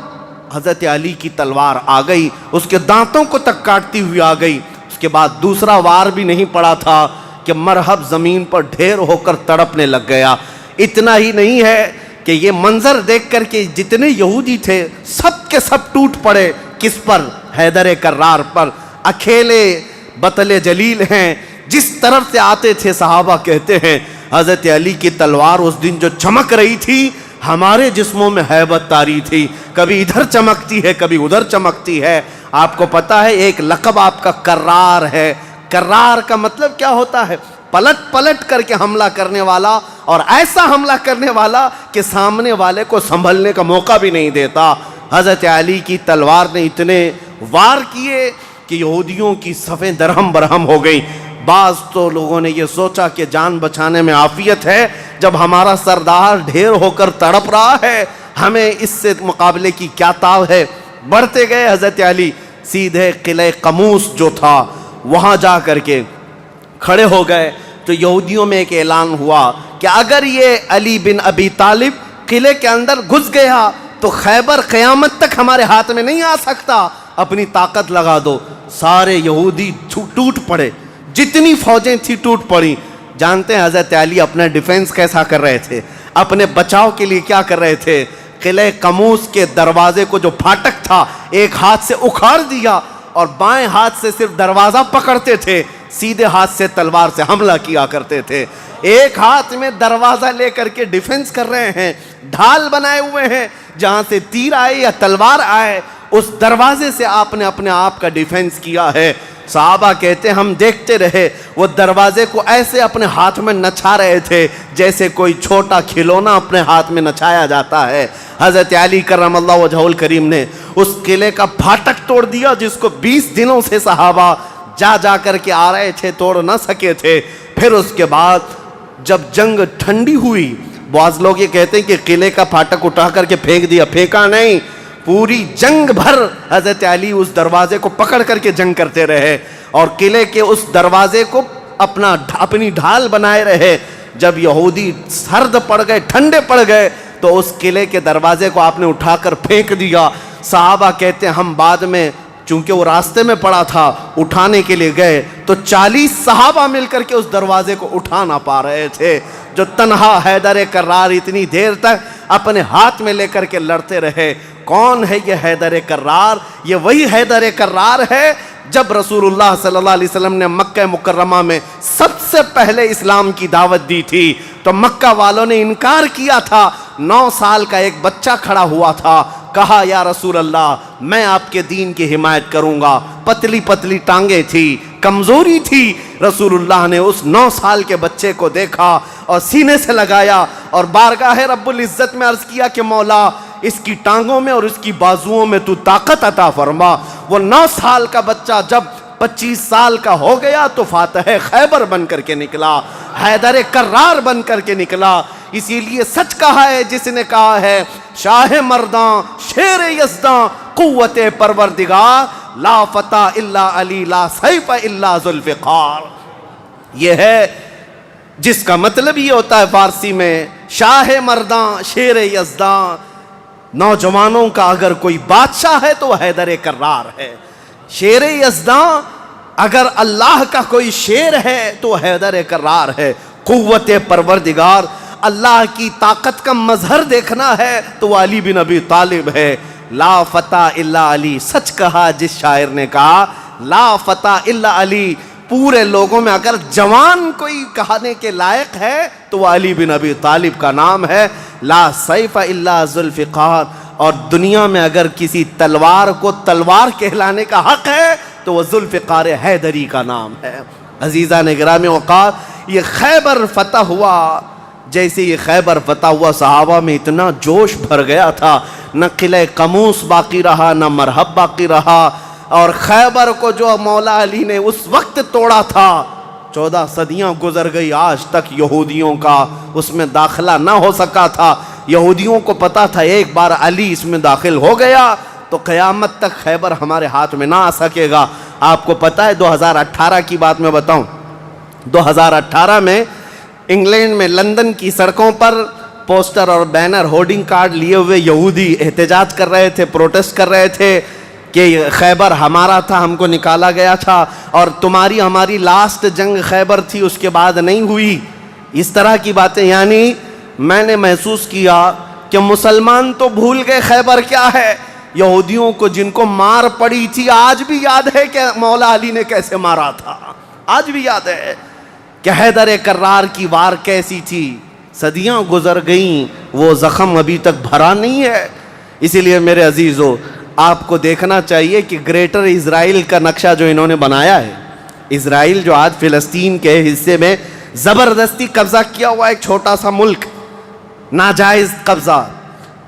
حضرت علی کی تلوار آ گئی، اس کے دانتوں کو تک کاٹتی ہوئی آ گئی۔ اس کے بعد دوسرا وار بھی نہیں پڑا تھا کہ مرحب زمین پر ڈھیر ہو کر تڑپنے لگ گیا۔ اتنا ہی نہیں ہے کہ یہ منظر دیکھ کر کے جتنے یہودی تھے سب کے سب ٹوٹ پڑے۔ کس پر؟ حیدر کرار پر۔ اکیلے بطل جلیل ہیں، جس طرف سے آتے تھے صحابہ کہتے ہیں حضرت علی کی تلوار اس دن جو چمک رہی تھی ہمارے جسموں میں ہیبت طاری تھی، کبھی ادھر چمکتی ہے کبھی ادھر چمکتی ہے۔ آپ کو پتا ہے ایک لقب آپ کا کرار ہے۔ کرار کا مطلب کیا ہوتا ہے؟ پلٹ پلٹ کر کے حملہ کرنے والا، اور ایسا حملہ کرنے والا کہ سامنے والے کو سنبھلنے کا موقع بھی نہیں دیتا۔ حضرت علی کی تلوار نے اتنے وار کیے کہ یہودیوں کی صفیں درہم برہم ہو گئیں۔ بعض تو لوگوں نے یہ سوچا کہ جان بچانے میں عافیت ہے، جب ہمارا سردار ڈھیر ہو کر تڑپ رہا ہے ہمیں اس سے مقابلے کی کیا تاو ہے۔ بڑھتے گئے حضرت علی، سیدھے قلعہ قموس جو تھا وہاں جا کر کے کھڑے ہو گئے تو یہودیوں میں ایک اعلان ہوا کہ اگر یہ علی بن ابی طالب قلعے کے اندر گھس گیا تو خیبر قیامت تک ہمارے ہاتھ میں نہیں آ سکتا، اپنی طاقت لگا دو۔ سارے یہودی ٹوٹ پڑے، جتنی فوجیں تھی ٹوٹ پڑی۔ جانتے ہیں حضرت علی اپنا ڈیفنس کیسا کر رہے تھے، اپنے بچاؤ کے لیے کیا کر رہے تھے؟ قلعہ قموس کے دروازے کو جو پھاٹک تھا ایک ہاتھ سے اکھاڑ دیا اور بائیں ہاتھ سے صرف دروازہ پکڑتے تھے، سیدھے ہاتھ سے تلوار سے حملہ کیا کرتے تھے۔ ایک ہاتھ میں دروازہ لے کر کے ڈیفنس کر رہے ہیں، ڈھال بنائے ہوئے ہیں، جہاں سے تیر آئے یا تلوار آئے اس دروازے سے آپ نے اپنے آپ کا ڈیفینس کیا ہے۔ صحابہ کہتے ہیں ہم دیکھتے رہے، وہ دروازے کو ایسے اپنے ہاتھ میں نچا رہے تھے جیسے کوئی چھوٹا کھلونا اپنے ہاتھ میں نچایا جاتا ہے۔ حضرت علی کرم اللہ وجہہ الکریم نے اس قلعے کا پھاٹک توڑ دیا جس کو 20 دنوں سے صحابہ جا کر کے آ رہے تھے، توڑ نہ سکے تھے۔ پھر اس کے بعد جب جنگ ٹھنڈی ہوئی، بعض لوگ یہ کہتے ہیں کہ قلعے کا پھاٹک اٹھا کر کے پھینک دیا، پھینکا نہیں، پوری جنگ بھر حضرت علی اس دروازے کو پکڑ کر کے جنگ کرتے رہے اور قلعے کے اس دروازے کو اپنی ڈھال بنائے رہے۔ جب یہودی سرد پڑ گئے، ٹھنڈے پڑ گئے، تو اس قلعے کے دروازے کو آپ نے اٹھا کر پھینک دیا۔ صحابہ کہتے ہیں ہم بعد میں، چونکہ وہ راستے میں پڑا تھا، اٹھانے کے لیے گئے تو 40 صحابہ مل کر کے اس دروازے کو اٹھا نہ پا رہے تھے۔ جو تنہا حیدر کرار اتنی دیر تک اپنے ہاتھ میں لے کر کے لڑتے رہے۔ کون ہے یہ حیدر کرار؟ یہ وہی حیدر کرار ہے جب رسول اللہ صلی اللہ علیہ وسلم نے مکہ مکرمہ میں سب سے پہلے اسلام کی دعوت دی تھی تو مکہ والوں نے انکار کیا تھا۔ 9 سال کا ایک بچہ کھڑا ہوا تھا، کہا یا رسول اللہ میں آپ کے دین کی حمایت کروں گا۔ پتلی پتلی ٹانگیں تھی، کمزوری تھی۔ رسول اللہ نے اس 9 سال کے بچے کو دیکھا اور سینے سے لگایا اور بارگاہ رب العزت میں عرض کیا کہ مولا اس کی ٹانگوں میں اور اس کی بازوؤں میں تو طاقت عطا فرما۔ وہ 9 سال کا بچہ جب 25 سال کا ہو گیا تو فاتح خیبر بن کر کے نکلا، حیدر کرار بن کر کے نکلا۔ اسی لیے سچ کہا ہے جس نے کہا ہے شاہ مرداں شیر یزداں قوت پروردگار، لا فتح الا علی لا سیف الا ذوالفقار۔ یہ ہے جس کا مطلب یہ ہوتا ہے فارسی میں شاہ مرداں شیر یزداں، نوجوانوں کا اگر کوئی بادشاہ ہے تو وہ حیدر کرار ہے۔ شیر یزداں اگر اللہ کا کوئی شیر ہے تو حیدر کرار ہے۔ قوت پروردگار، اللہ کی طاقت کا مظہر دیکھنا ہے تو وہ علی بن ابی طالب ہے۔ لا فتح الا علی، سچ کہا جس شاعر نے کہا لا فتح الا علی۔ پورے لوگوں میں اگر جوان کوئی کہانے کے لائق ہے تو وہ علی بن ابی طالب کا نام ہے۔ لا سیف الا ذوالفقار، اور دنیا میں اگر کسی تلوار کو تلوار کہلانے کا حق ہے تو وہ ذوالفقار حیدری کا نام ہے۔ عزیزان گرامی وقار، یہ خیبر فتح ہوا، جیسے یہ خیبر فتح ہوا صحابہ میں اتنا جوش بھر گیا تھا، نہ قلعہ قموس باقی رہا نہ مرحب باقی رہا۔ اور خیبر کو جو مولا علی نے اس وقت توڑا تھا، 14 صدیاں گزر گئی، آج تک یہودیوں کا اس میں داخلہ نہ ہو سکا تھا۔ یہودیوں کو پتا تھا ایک بار علی اس میں داخل ہو گیا تو قیامت تک خیبر ہمارے ہاتھ میں نہ آ سکے گا۔ آپ کو پتا ہے 2018 کی بات میں بتاؤں، 2018 میں انگلینڈ میں لندن کی سڑکوں پر پوسٹر اور بینر ہورڈنگ کارڈ لیے ہوئے یہودی احتجاج کر رہے تھے، پروٹیسٹ کر رہے تھے کہ خیبر ہمارا تھا، ہم کو نکالا گیا تھا اور تمہاری ہماری لاسٹ جنگ خیبر تھی، اس کے بعد نہیں ہوئی۔ اس طرح کی باتیں، یعنی میں نے محسوس کیا کہ مسلمان تو بھول گئے خیبر کیا ہے۔ یہودیوں کو جن کو مار پڑی تھی آج بھی یاد ہے کہ مولا علی نے کیسے مارا تھا، آج بھی یاد ہے کہ حیدر کرار کی وار کیسی تھی۔ صدیاں گزر گئیں، وہ زخم ابھی تک بھرا نہیں ہے۔ اسی لیے میرے عزیزو، آپ کو دیکھنا چاہیے کہ گریٹر اسرائیل کا نقشہ جو انہوں نے بنایا ہے، اسرائیل جو آج فلسطین کے حصے میں زبردستی قبضہ کیا ہوا ایک چھوٹا سا ملک، ناجائز قبضہ،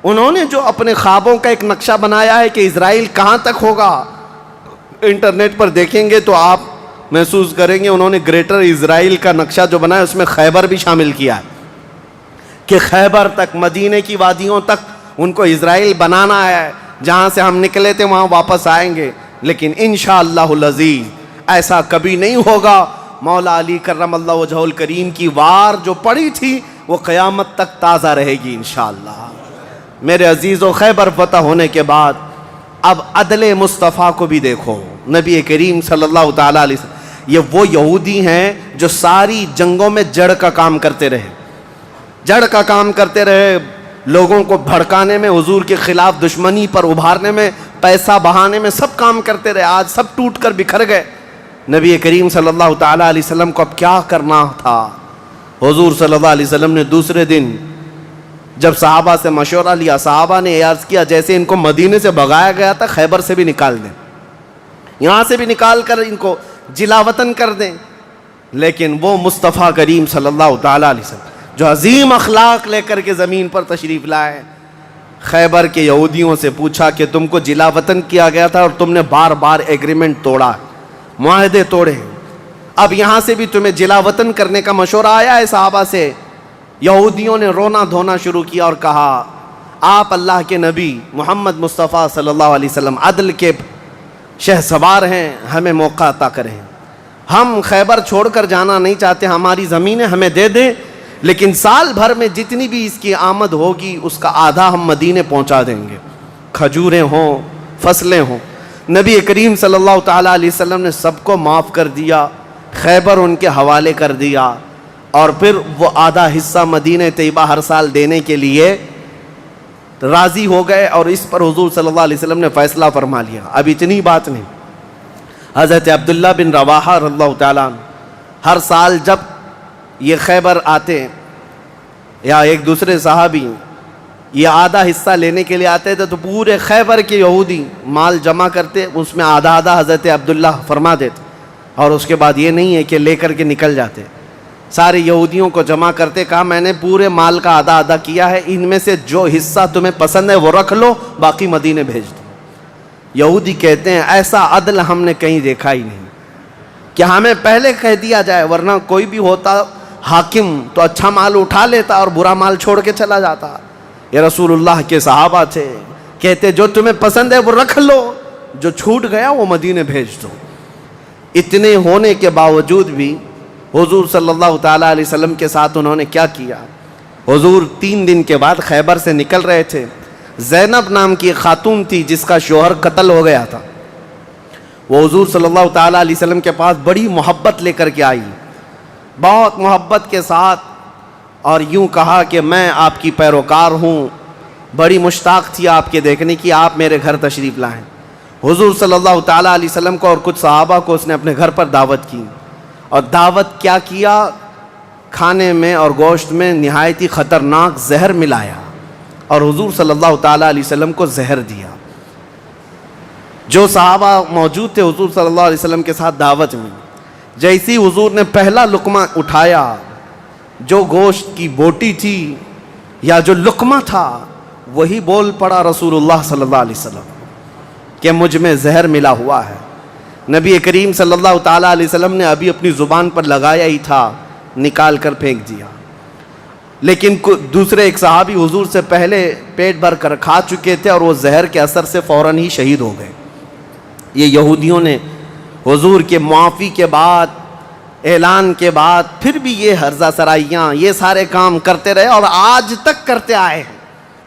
انہوں نے جو اپنے خوابوں کا ایک نقشہ بنایا ہے کہ اسرائیل کہاں تک ہوگا، انٹرنیٹ پر دیکھیں گے تو آپ محسوس کریں گے انہوں نے گریٹر اسرائیل کا نقشہ جو بنایا اس میں خیبر بھی شامل کیا ہے کہ خیبر تک، مدینے کی وادیوں تک ان کو اسرائیل بنانا ہے۔ جہاں سے ہم نکلے تھے وہاں واپس آئیں گے، لیکن انشاءاللہ العزیز ایسا کبھی نہیں ہوگا۔ مولا علی کرم اللہ وجہہ الکریم کی وار جو پڑی تھی وہ قیامت تک تازہ رہے گی انشاءاللہ۔ میرے عزیزو، خیبر فتح ہونے کے بعد اب عدل مصطفیٰ کو بھی دیکھو۔ نبی کریم صلی اللہ تعالیٰ علیہ وسلم، یہ وہ یہودی ہیں جو ساری جنگوں میں جڑ کا کام کرتے رہے، جڑ کا کام کرتے رہے، لوگوں کو بھڑکانے میں، حضور کے خلاف دشمنی پر ابھارنے میں، پیسہ بہانے میں، سب کام کرتے رہے۔ آج سب ٹوٹ کر بکھر گئے۔ نبی کریم صلی اللہ تعالیٰ علیہ وسلم کو اب کیا کرنا تھا؟ حضور صلی اللہ علیہ وسلم نے دوسرے دن جب صحابہ سے مشورہ لیا، صحابہ نے عرض کیا جیسے ان کو مدینے سے بھگایا گیا تھا خیبر سے بھی نکال دیں، یہاں سے بھی نکال کر ان کو جلا وطن کر دیں. لیکن وہ مصطفیٰ کریم صلی اللہ تعالیٰ علیہ وسلم جو عظیم اخلاق لے کر کے زمین پر تشریف لائے، خیبر کے یہودیوں سے پوچھا کہ تم کو جلا وطن کیا گیا تھا اور تم نے بار بار ایگریمنٹ توڑا، معاہدے توڑے، اب یہاں سے بھی تمہیں جلا وطن کرنے کا مشورہ آیا ہے صحابہ سے. یہودیوں نے رونا دھونا شروع کیا اور کہا آپ اللہ کے نبی محمد مصطفیٰ صلی اللہ علیہ وسلم عدل کے شہسوار ہیں، ہمیں موقع عطا کریں، ہم خیبر چھوڑ کر جانا نہیں چاہتے، ہماری زمینیں ہمیں دے دیں، لیکن سال بھر میں جتنی بھی اس کی آمد ہوگی اس کا آدھا ہم مدینے پہنچا دیں گے، کھجوریں ہوں، فصلیں ہوں. نبی کریم صلی اللہ تعالیٰ علیہ وسلم نے سب کو معاف کر دیا، خیبر ان کے حوالے کر دیا، اور پھر وہ آدھا حصہ مدینہ طیبہ ہر سال دینے کے لیے راضی ہو گئے، اور اس پر حضور صلی اللہ علیہ وسلم نے فیصلہ فرما لیا. اب اتنی بات نہیں، حضرت عبداللہ بن رواحہ رضی اللہ تعالیٰ عنہ ہر سال جب یہ خیبر آتے یا ایک دوسرے صحابی یہ آدھا حصہ لینے کے لیے آتے تھے تو پورے خیبر کے یہودی مال جمع کرتے، اس میں آدھا آدھا حضرت عبداللہ فرما دیتے، اور اس کے بعد یہ نہیں ہے کہ لے کر کے نکل جاتے، سارے یہودیوں کو جمع کرتے، کہا میں نے پورے مال کا آدھا آدھا کیا ہے، ان میں سے جو حصہ تمہیں پسند ہے وہ رکھ لو، باقی مدینے بھیج دو. یہودی کہتے ہیں ایسا عدل ہم نے کہیں دیکھا ہی نہیں کہ ہمیں پہلے کہہ دیا جائے، ورنہ کوئی بھی ہوتا حاکم تو اچھا مال اٹھا لیتا اور برا مال چھوڑ کے چلا جاتا. یہ رسول اللہ کے صحابہ تھے، کہتے جو تمہیں پسند ہے وہ رکھ لو، جو چھوٹ گیا وہ مدینے بھیج دو. اتنے ہونے کے باوجود بھی حضور صلی اللہ تعالیٰ علیہ وسلم کے ساتھ انہوں نے کیا کیا. حضور 3 دن کے بعد خیبر سے نکل رہے تھے، زینب نام کی ایک خاتون تھی جس کا شوہر قتل ہو گیا تھا، وہ حضور صلی اللہ تعالیٰ علیہ وسلم کے پاس بڑی محبت لے کر کے آئی، بہت محبت کے ساتھ، اور یوں کہا کہ میں آپ کی پیروکار ہوں، بڑی مشتاق تھی آپ کے دیکھنے کی، آپ میرے گھر تشریف لائیں. حضور صلی اللہ تعالیٰ علیہ وسلم کو اور کچھ صحابہ کو اس نے اپنے گھر پر دعوت کی، اور دعوت کیا کیا، کھانے میں اور گوشت میں نہایت ہی خطرناک زہر ملایا اور حضور صلی اللہ تعالیٰ علیہ وسلم کو زہر دیا. جو صحابہ موجود تھے حضور صلی اللہ علیہ وسلم کے ساتھ دعوت میں، جیسی حضور نے پہلا لقمہ اٹھایا، جو گوشت کی بوٹی تھی یا جو لقمہ تھا وہی بول پڑا رسول اللہ صلی اللہ علیہ وسلم کہ مجھ میں زہر ملا ہوا ہے. نبی کریم صلی اللہ تعالیٰ علیہ وسلم نے ابھی اپنی زبان پر لگایا ہی تھا، نکال کر پھینک دیا. لیکن دوسرے ایک صحابی حضور سے پہلے پیٹ بھر کر کھا چکے تھے اور وہ زہر کے اثر سے فوراً ہی شہید ہو گئے. یہ یہودیوں نے حضور کے معافی کے بعد، اعلان کے بعد پھر بھی یہ ہرزہ سرائیاں، یہ سارے کام کرتے رہے اور آج تک کرتے آئے ہیں.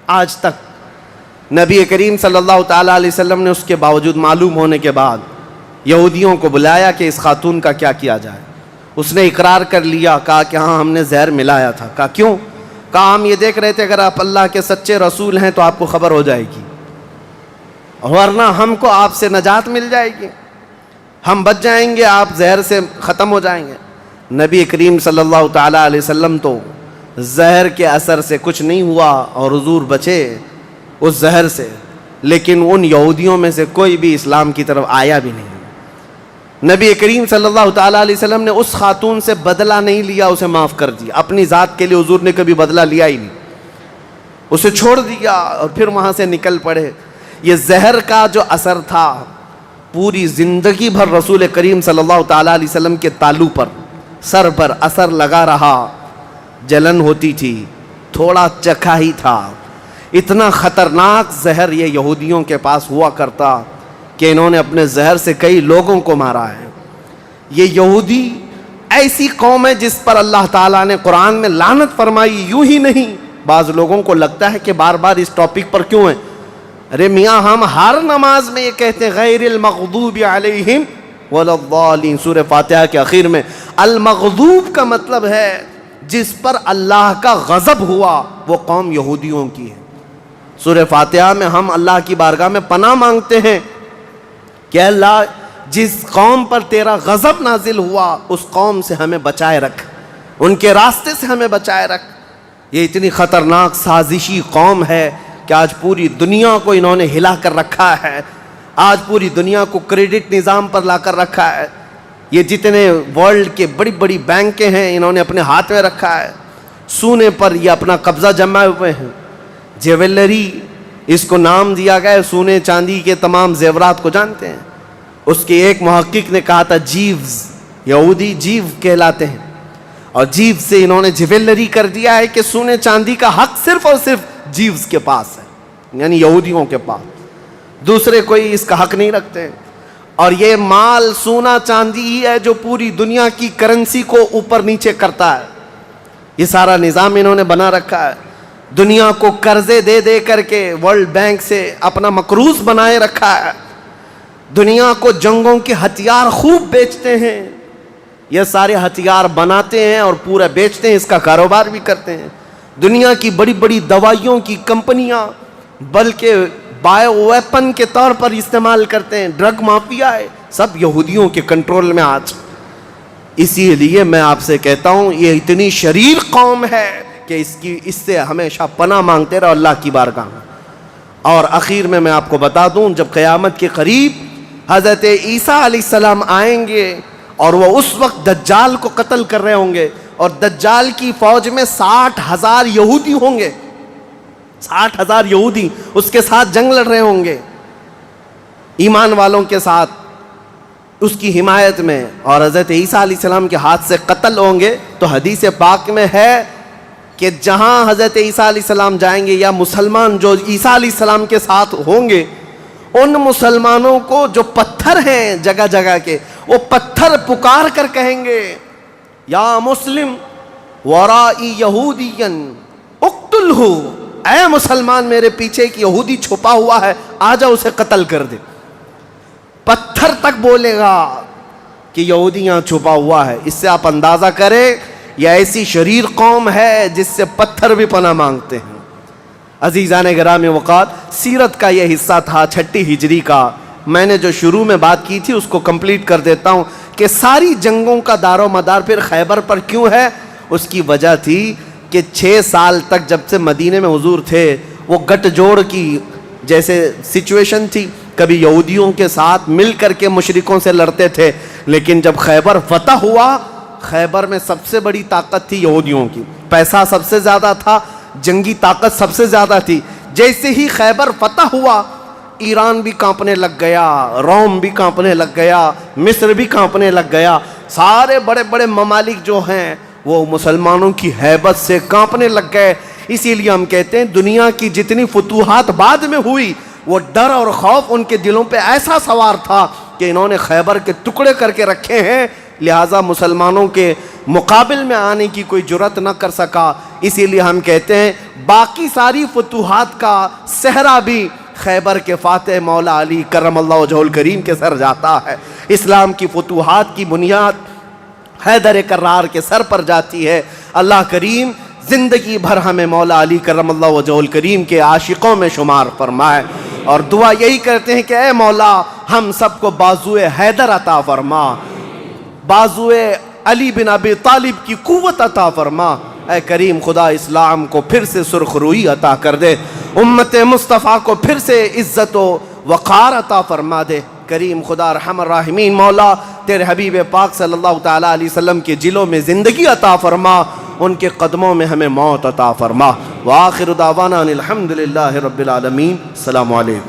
آج تک نبی کریم صلی اللہ تعالیٰ علیہ وسلم نے اس کے باوجود معلوم ہونے کے بعد یہودیوں کو بلایا کہ اس خاتون کا کیا کیا جائے. اس نے اقرار کر لیا، کہا کہ ہاں ہم نے زہر ملایا تھا. کہا کیوں؟ کہا ہم یہ دیکھ رہے تھے اگر آپ اللہ کے سچے رسول ہیں تو آپ کو خبر ہو جائے گی، ورنہ ہم کو آپ سے نجات مل جائے گی، ہم بچ جائیں گے، آپ زہر سے ختم ہو جائیں گے. نبی کریم صلی اللہ تعالیٰ علیہ وسلم تو زہر کے اثر سے کچھ نہیں ہوا اور حضور بچے اس زہر سے، لیکن ان یہودیوں میں سے کوئی بھی اسلام کی طرف آیا بھی نہیں. نبی کریم صلی اللہ تعالیٰ علیہ وسلم نے اس خاتون سے بدلہ نہیں لیا، اسے معاف کر دیا. اپنی ذات کے لیے حضور نے کبھی بدلہ لیا ہی نہیں، اسے چھوڑ دیا اور پھر وہاں سے نکل پڑے. یہ زہر کا جو اثر تھا پوری زندگی بھر رسول کریم صلی اللہ تعالیٰ علیہ وسلم کے تالو پر، سر پر اثر لگا رہا، جلن ہوتی تھی، تھوڑا چکھا ہی تھا. اتنا خطرناک زہر یہ یہودیوں کے پاس ہوا کرتا کہ انہوں نے اپنے زہر سے کئی لوگوں کو مارا ہے. یہ یہودی ایسی قوم ہے جس پر اللہ تعالیٰ نے قرآن میں لعنت فرمائی. یوں ہی نہیں، بعض لوگوں کو لگتا ہے کہ بار بار اس ٹاپک پر کیوں ہے. ارے میاں ہم ہر نماز میں یہ کہتے ہیں غیر المغضوب علیہم ولا الضالین. سورہ فاتحہ کے آخر میں المغضوب کا مطلب ہے جس پر اللہ کا غضب ہوا، وہ قوم یہودیوں کی ہے. سورہ فاتحہ میں ہم اللہ کی بارگاہ میں پناہ مانگتے ہیں کہ اللہ جس قوم پر تیرا غضب نازل ہوا اس قوم سے ہمیں بچائے رکھ، ان کے راستے سے ہمیں بچائے رکھ. یہ اتنی خطرناک سازشی قوم ہے کہ آج پوری دنیا کو انہوں نے ہلا کر رکھا ہے، آج پوری دنیا کو کریڈٹ نظام پر لا کر رکھا ہے۔ یہ جتنے ورلڈ کے بڑی بڑی بینکیں ہیں انہوں نے اپنے ہاتھ میں رکھا ہے، سونے پر یہ اپنا قبضہ جمائے ہوئے ہیں۔ جیولری اس کو نام دیا گیا ہے، سونے چاندی کے تمام زیورات کو جانتے ہیں۔ اس کے ایک محقق نے کہا تھا جیوز، یہودی جیو کہلاتے ہیں، اور جیو سے انہوں نے جیولری کر دیا ہے کہ سونے چاندی کا حق صرف اور صرف جیوز کے پاس ہے، یعنی یہودیوں کے پاس، دوسرے کوئی اس کا حق نہیں رکھتے۔ اور یہ مال سونا چاندی ہی ہے جو پوری دنیا کی کرنسی کو اوپر نیچے کرتا ہے۔ یہ سارا نظام انہوں نے بنا رکھا ہے، دنیا کو قرضے دے دے کر کے ورلڈ بینک سے اپنا مقروض بنائے رکھا ہے، دنیا کو جنگوں کے ہتھیار خوب بیچتے ہیں، یہ سارے ہتھیار بناتے ہیں اور پورا بیچتے ہیں، اس کا کاروبار بھی کرتے ہیں۔ دنیا کی بڑی بڑی دوائیوں کی کمپنیاں بلکہ بایو ویپن کے طور پر استعمال کرتے ہیں، ڈرگ مافیا ہے، سب یہودیوں کے کنٹرول میں آج۔ اسی لیے میں آپ سے کہتا ہوں یہ اتنی شریر قوم ہے کہ اس سے ہمیشہ پناہ مانگتے رہو اللہ کی بارگاہ میں۔ اور اخیر میں آپ کو بتا دوں، جب قیامت کے قریب حضرت عیسیٰ علیہ السلام آئیں گے اور وہ اس وقت دجال کو قتل کر رہے ہوں گے، اور دجال کی فوج میں 60,000 یہودی ہوں گے، 60,000 یہودی اس کے ساتھ جنگ لڑ رہے ہوں گے، ایمان والوں کے ساتھ اس کی حمایت میں، اور حضرت عیسیٰ علیہ السلام کے ہاتھ سے قتل ہوں گے۔ تو حدیث پاک میں ہے کہ جہاں حضرت عیسیٰ علیہ السلام جائیں گے، یا مسلمان جو عیسیٰ علیہ السلام کے ساتھ ہوں گے، ان مسلمانوں کو جو پتھر ہیں جگہ جگہ کے، وہ پتھر پکار کر کہیں گے یا مسلم ورائی یہودین اقتلہ، اے مسلمان میرے پیچھے ایک یہودی چھپا ہوا ہے، آجا اسے قتل کر دے۔ پتھر تک بولے گا کہ یہودی یہاں چھپا ہوا ہے۔ اس سے آپ اندازہ کریں یہ ایسی شریر قوم ہے جس سے پتھر بھی پناہ مانگتے ہیں۔ عزیزان گرامی وقار، سیرت کا یہ حصہ تھا 6 ہجری کا۔ میں نے جو شروع میں بات کی تھی اس کو کمپلیٹ کر دیتا ہوں کہ ساری جنگوں کا دار و مدار پھر خیبر پر کیوں ہے۔ اس کی وجہ تھی کہ 6 سال تک جب سے مدینے میں حضور تھے، وہ گٹ جوڑ کی جیسے سچویشن تھی، کبھی یہودیوں کے ساتھ مل کر کے مشرکوں سے لڑتے تھے، لیکن جب خیبر فتح ہوا، خیبر میں سب سے بڑی طاقت تھی یہودیوں کی، پیسہ سب سے زیادہ تھا، جنگی طاقت سب سے زیادہ تھی۔ جیسے ہی خیبر فتح ہوا، ایران بھی کانپنے لگ گیا، روم بھی کانپنے لگ گیا، مصر بھی کانپنے لگ گیا، سارے بڑے بڑے ممالک جو ہیں وہ مسلمانوں کی ہیبت سے کانپنے لگ گئے۔ اسی لیے ہم کہتے ہیں دنیا کی جتنی فتوحات بعد میں ہوئی، وہ ڈر اور خوف ان کے دلوں پہ ایسا سوار تھا کہ انہوں نے خیبر کے ٹکڑے کر کے رکھے ہیں، لہٰذا مسلمانوں کے مقابل میں آنے کی کوئی جرات نہ کر سکا۔ اسی لیے ہم کہتے ہیں باقی ساری فتوحات کا صحرا بھی خیبر کے فاتح مولا علی کرم اللہ وجہہ الکریم کے سر جاتا ہے۔ اسلام کی فتوحات کی بنیاد حیدر کرار کے سر پر جاتی ہے۔ اللہ کریم زندگی بھر ہمیں مولا علی کرم اللہ وجہہ الکریم کے عاشقوں میں شمار فرمائے، اور دعا یہی کرتے ہیں کہ اے مولا ہم سب کو بازوئے حیدر عطا فرما، بازوئے علی بن ابی طالب کی قوت عطا فرما۔ اے کریم خدا اسلام کو پھر سے سرخ روئی عطا کر دے، امت مصطفیٰ کو پھر سے عزت و وقار عطا فرما دے۔ کریم خدا ارحم الراحمین مولا تیرے حبیب پاک صلی اللہ تعالیٰ علیہ وسلم کے جلوں میں زندگی عطا فرما، ان کے قدموں میں ہمیں موت عطا فرما۔ وآخر دعوانا الحمدللہ رب العالمین۔ السلام علیکم۔